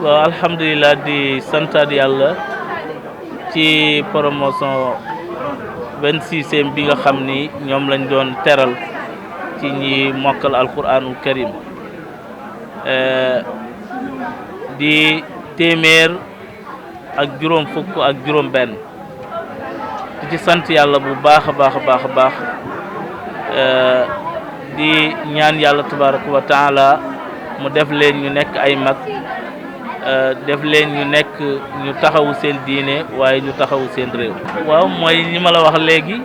waaw alhamdulilah di santaat yàlla ci promotion 26e bi nga xam ni ñoom lañ doon teral ci ñi mokkal alquranul karim di téeméer ak juróom fukk ak juróom benn di ci sant yàlla bu baax a baax di ñaan yàlla tabaraka wa taala mu def leen ñu nekk ay mag def leen ñu nekk ñu taxawu seen diine waaye ñu taxawu seen réew. waaw mooy li ma la wax léegi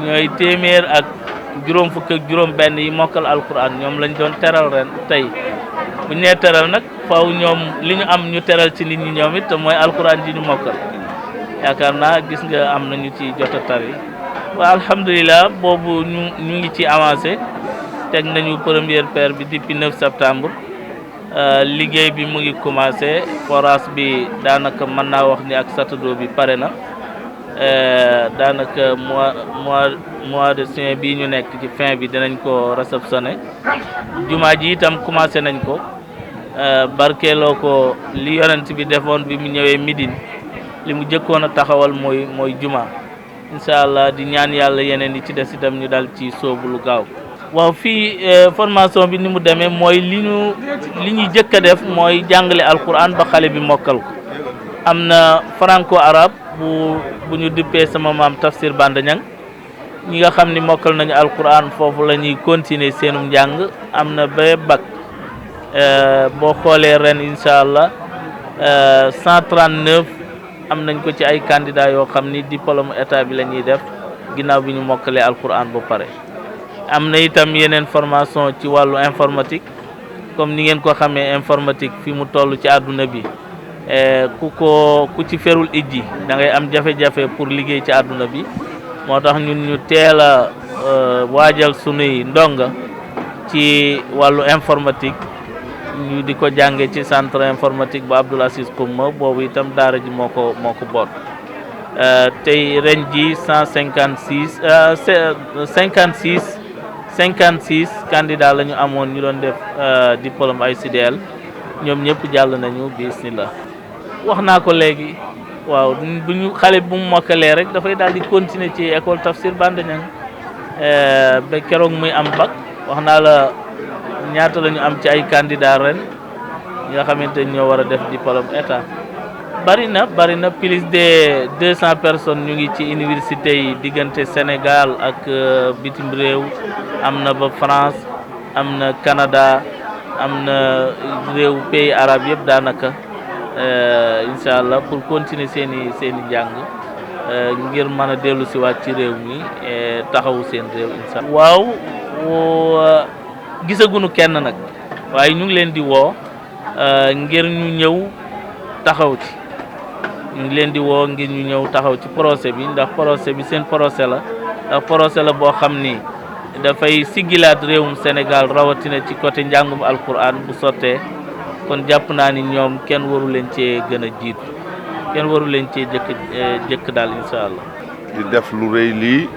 ñooy téeméer ak juróom fukk ak juróom benn yi mokkal alquran ñoom lañ doon teral ren tey bu ñu nee teral nag faaw ñoom li ñu am ñu teral ci nit ñi ñoom it te mooy alquran ji ñu mokkal yaakaar naa gis nga am na ñu ci jot a tari. waaw alhamdulilah boobu ñu ngi ci avancé teg nañu première pierre bi depuis 9 septembre. liggéey bi mu ngi commencé forage bi daanaka mën naa wax ni ak satado bi pare na daanaka mois de juin bii ñu nekk ci fin bi dinañ ko réceptionné jumaa ji itam commencé nañ ko barkeeloo ko li yonent bi defoon bi mu ñëwee Médine li mu jëkkoon a taxawal mooy jumaa incha allah di ñaan yàlla yeneen yi ci des itam ñu dal ci sóobu lu gaaw. waaw fii formation bi ni mu demee mooy li ñuy jëkk a def mooy jàngale alquran ba xale bi mokkal ko am na franco arabe bu ñu duppee sama maam Tafsir Bandañang ñi nga xam ni mokkal nañu alquran foofu la ñuy continuer seenum njàng am na ba bac boo xoolee ren incha allah 139 am nañ ko ci ay candidats yoo xam ni diplôme état bi la ñuy def ginnaaw bi ñu mokkalee alquran ba pare. am na itam yeneen formation ci wàllu informatique comme ni ngeen ko xamee informatique fi mu toll ci àdduna bi ku ci ferul ijji da ngay am jafe-jafe pour liggéey ci àdduna bi moo tax ñun ñu teel a waajal sunuy ndonga ci wàllu informatique ñu di ko jànge ci centre informatique bu Abdoul Aziz Koumba boobu itam daara ji moo ko boot tey ren ji 56 candidats la ñu amoon ñu doon def diplôme ay CDL ñoom ñëpp jàll nañu bismillah wax naa ko léegi waaw bu ñu xale bu mu mokkalee rek dafay daal di continuer ci école Tafsir Bandañang ba keroog muy am bac wax naa la ñaata la ñu am ci ay candidats ren ñi nga xamante ni ñoo war a def diplôme état bari na plus de 200 personnes ñu ngi ci université yi diggante Sénégal ak bitim réew am na ba France am na Canada am na réew pays arabe yëpp daanaka incha allah pour continuer seeni njàng ngir mën a dellu si waat ci réew mi taxawu seen réew incha allah. waaw gisaguñu kenn nag waaye ñu ngi leen di woo ngir ñu ñëw taxaw ci. ñu ngi leen di woo ngir ñu ñëw taxaw ci procès bi ndax procès bi seen procès la ndax procès la boo xam ni dafay siggilaat réewum Sénégal rawatina ci côté njàngum alquran bu sottee kon jàpp naa ni ñoom kenn waru leen cee gën a jiitu kenn waru leen cee jëkk daal incha allah. di def lu rëy lii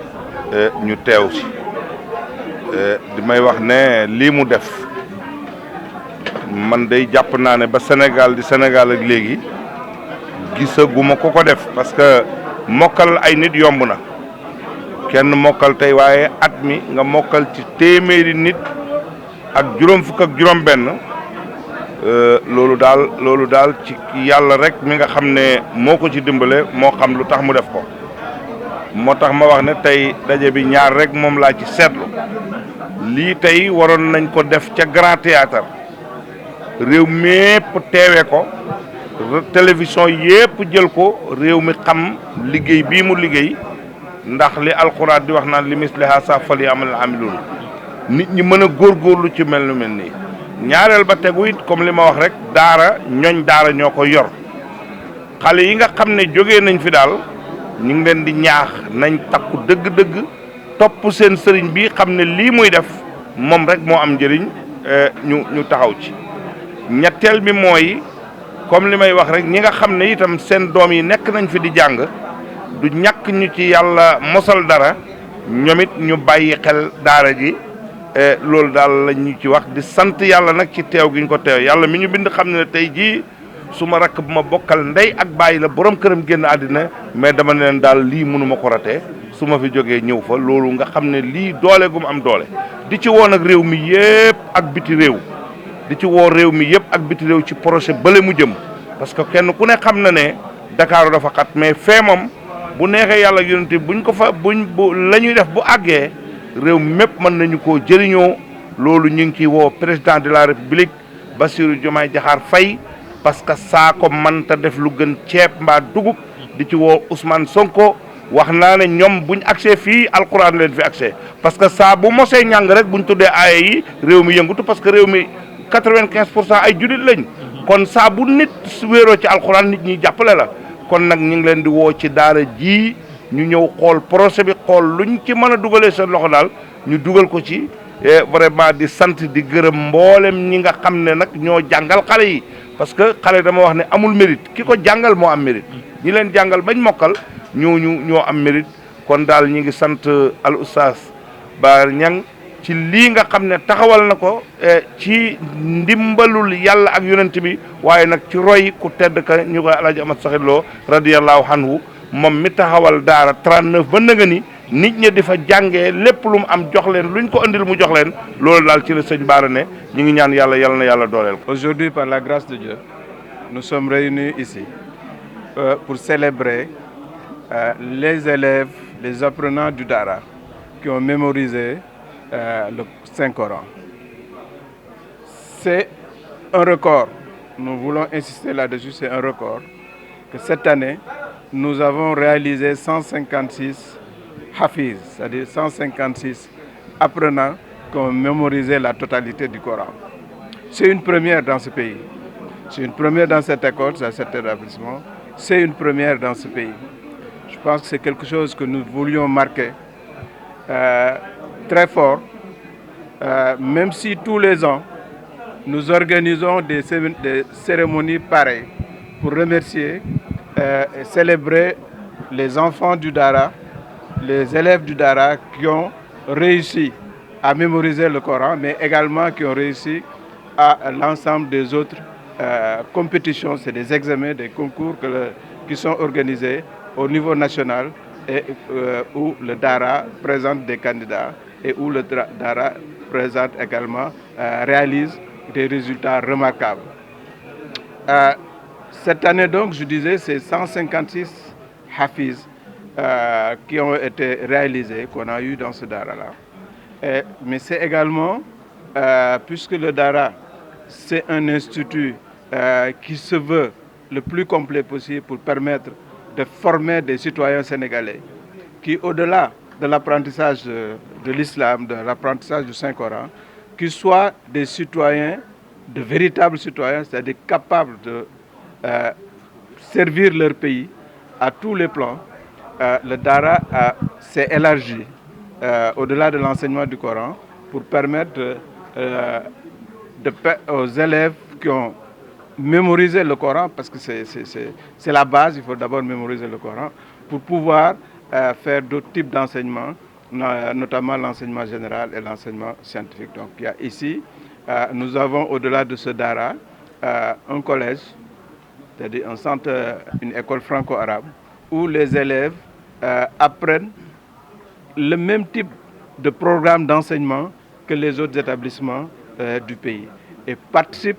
ñu teew si di may wax ne lii mu def man day jàpp naa ne ba Sénégal di Sénégal ak léegi. gisaguma ko def parce que mokkal ay nit yomb na kenn mokkal tey waaye at mi nga mokkal ci téeméeri nit ak juróom fukk ak juróom benn loolu daal ci yàlla rek mi nga xam ne moo ko ci dimbale moo xam lu tax mu def ko moo tax ma wax ne tey daje bi ñaar rek moom laa ci seetlu lii tey waroon nañ ko def ca Grand Théâtre réew mépp teewe ko télévision yépp jël ko réew mi xam liggéey bii mu liggéey ndax li alxuraan di wax naan li misliha sa fal ya'mal amilun nit ñi mën a góorgóorlu ci mel nii ñaareel ba tegu it comme li ma wax rek daara ñooñ daara ñoo ko yor xale yi nga xam ne jógee nañ fi daal ñu ngi leen di ñaax nañ takku dëgg-dëgg topp seen sëriñ bi xam ne lii muy def moom rek moo am njëriñ ñu taxaw ci ñetteel bi mooy comme li may wax rek ñi nga xam ne itam seen doom yi nekk nañ fi di jàng du ñàkk ñu ci yàlla mosal dara ñoom it ñu bàyyi xel daara ji loolu daal la ñu ci wax di sant yàlla nag ci teew gi ñu ko teew yàlla mi ñu bind xam ne tey jii su ma rakk bu ma bokkal ndey ak bàyyi la borom këram génn àddina mais dama ne leen daal lii mënuma ko ratee su ma fi jógee ñëw fa loolu nga xam ne lii doole gu mu am doole di ci woo nag réew mi yëpp ak biti réew di ci woo réew mi yëpp ak biti réew ci projet bële mu jëm parce que kenn ku ne xam na ne Dakar dafa xat mais fee moom bu neexee yàlla yonent buñ ko fa bu la ñuy def bu àggee réew mépp mën nañu koo jëriñoo loolu ñu ngi ciy woo président de la république Bassirou Diomaye Diakhar Faye parce que saa ko mënta def lu gën ceeb mbaa dugub di ci woo Ousmane Sonko wax naa ne ñoom buñ accès fii alquran leen fi accès parce que saa bu mosee ñàng rek buñ tuddee aaya yi réew mi yëngutu parce que réew mi 95% ay jullit lañ kon saa bu nit wéeroo ci alquran nit ñi jàppale la kon nag ñu ngi leen di woo ci daara ji ñu ñëw xool projet bi xool luñ ci mën a dugalee seen loxo daal ñu dugal ko ci vraiment di sant di gërëm mboolem ñi nga xam ne nag ñoo jàngal xale yi parce que xale dama wax ne amul mérite ki ko jàngal moo am mérite ñi leen jàngal bañ mokkal ñoo am mérite kon daal ñi ngi sant al oustaz Baar Ñang ci lii nga xam ne taxawal na ko ci ndimbalul yàlla ak yonent bi waaye nag ci roy ku tedd ka ñu koy Alaaji Amat Saxir Lo radiyallahu anhu moom mi taxawal daara 39 ba nga ni nit ñi di fa jàngee lépp lu mu am jox leen luñ ko andil mu jox leen loolu daal ci la sëñ Baara ne ñu ngi ñaan yàlla na yàlla dooleel ko. Aujourd'hui, par la grâce de Dieu, nous sommes réunis ici pour célébrer les élèves, les apprenants du Dara qui ont mémorisé le Saint-Coran. C'est un record. Nous voulons insister là-dessus, c'est un record que cette année, nous avons réalisé 156 Hafiz, c'est-à-dire 156 apprenants qui ont mémorisé la totalité du Coran. C'est une première dans ce pays. C'est une première dans cette école, dans cet établissement. C'est une première dans ce pays. Je pense que c'est quelque chose que nous voulions marquer très fort, même si tous les ans, nous organisons des cérémonies pareilles pour remercier et célébrer les enfants du Dara, les élèves du Dara qui ont réussi à mémoriser le Coran, mais également qui ont réussi à l'ensemble des autres compétitions. C'est des examens, des concours qui sont organisés au niveau national et où le Dara présente des candidats et où le Dara présente également, réalise des résultats remarquables. Cette année donc, je disais, c'est 156 Hafiz qui ont été réalisés, qu'on a eu dans ce Dara-là. Mais c'est également, puisque le Dara, c'est un institut qui se veut le plus complet possible pour permettre de former des citoyens sénégalais qui, au-delà de l'apprentissage de l'islam, de l'apprentissage du Saint-Coran, qui soient des citoyens, de véritables citoyens, c'est-à-dire capables de servir leur pays à tous les plans. Le Dara s'est élargi au-delà de l'enseignement du Coran pour permettre aux élèves qui ont mémorisé le Coran, parce que c'est la base, il faut d'abord mémoriser le Coran, pour pouvoir faire d'autres types d'enseignements, notamment l'enseignement général et l'enseignement scientifique. Donc il y a ici, nous avons au-delà de ce Dara, un collège, c'est-à-dire un centre, une école franco-arabe, où les élèves apprennent le même type de programme d'enseignement que les autres établissements du pays et participent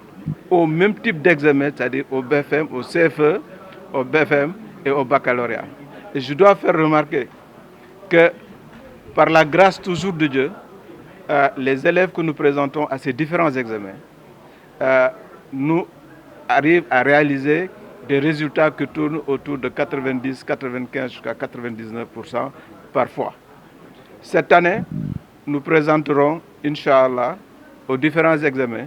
au même type d'examen, c'est-à-dire au BFM, au CFE, au BFM et au baccalauréat. Et je dois faire remarquer que par la grâce toujours de Dieu, les élèves que nous présentons à ces différents examens nous arrivent à réaliser des résultats qui tournent autour de 90, 95 jusqu'à 99% parfois. Cette année, nous présenterons, Inch'Allah, aux différents examens,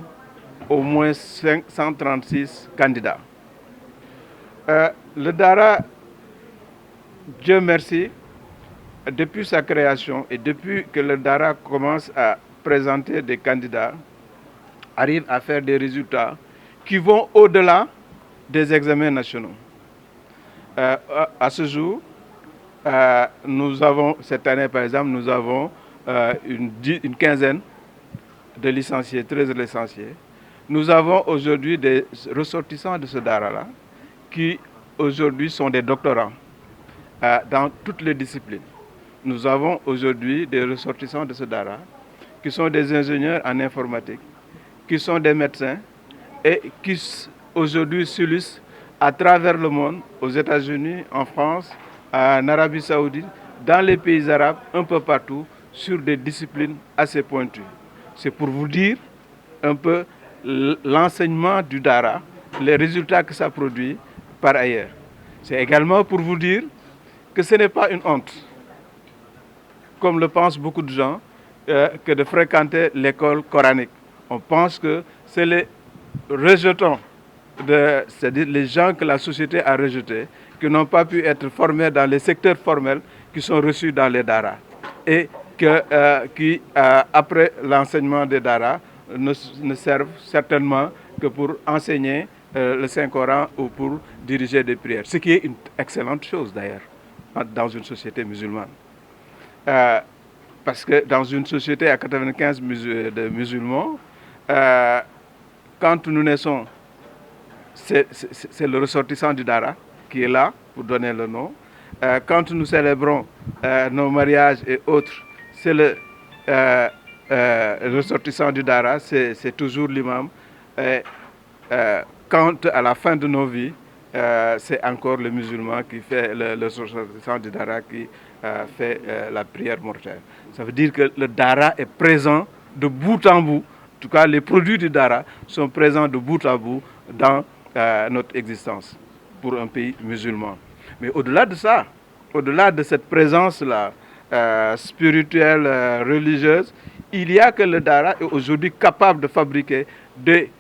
au moins 136 candidats. Le Dara, Dieu merci, depuis sa création et depuis que le Dara commence à présenter des candidats, arrive à faire des résultats qui vont au-delà des examens nationaux. À ce jour, nous avons, cette année par exemple, nous avons une quinzaine de licenciés, 13 licenciés. Nous avons aujourd'hui des ressortissants de ce Dara-là qui aujourd'hui sont des doctorants dans toutes les disciplines. Nous avons aujourd'hui des ressortissants de ce Dara qui sont des ingénieurs en informatique, qui sont des médecins et qui aujourd'hui s'illustrent à travers le monde, aux États-Unis, en France, en Arabie Saoudite, dans les pays arabes, un peu partout, sur des disciplines assez pointues. C'est pour vous dire un peu l'enseignement du Dara, les résultats que ça produit par ailleurs. C'est également pour vous dire que ce n'est pas une honte, comme le pensent beaucoup de gens, que de fréquenter l'école coranique. On pense que c'est les rejetons, c'est-à-dire les gens que la société a rejetés, qui n'ont pas pu être formés dans les secteurs formels, qui sont reçus dans les Dara. Et qui, après l'enseignement des Dara, ne servent certainement que pour enseigner le Saint-Coran ou pour diriger des prières. Ce qui est une excellente chose d'ailleurs dans une société musulmane. Parce que dans une société à 95 de musulmans, quand nous naissons, c'est le ressortissant du Dara qui est là pour donner le nom. Quand nous célébrons nos mariages et autres, c'est le ressortissant du Dara, c'est toujours l'imam. Quand à la fin de nos vies, c'est encore le musulman qui fait le ressortissant du Dara qui fait la prière mortuaire. Ça veut dire que le Dara est présent de bout en bout. En tout cas, les produits du Dara sont présents de bout en bout dans notre existence pour un pays musulman. Mais au-delà de ça, au-delà de cette présence-là, spirituelle, religieuse, il y a que le Dara est aujourd'hui capable de fabriquer des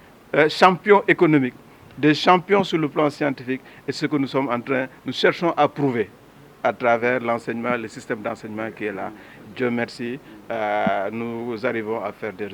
champions économiques, des champions sur le plan scientifique, et ce que nous cherchons à prouver à travers l'enseignement, le système d'enseignement qui est là. Dieu merci, nous arrivons à faire des résultats.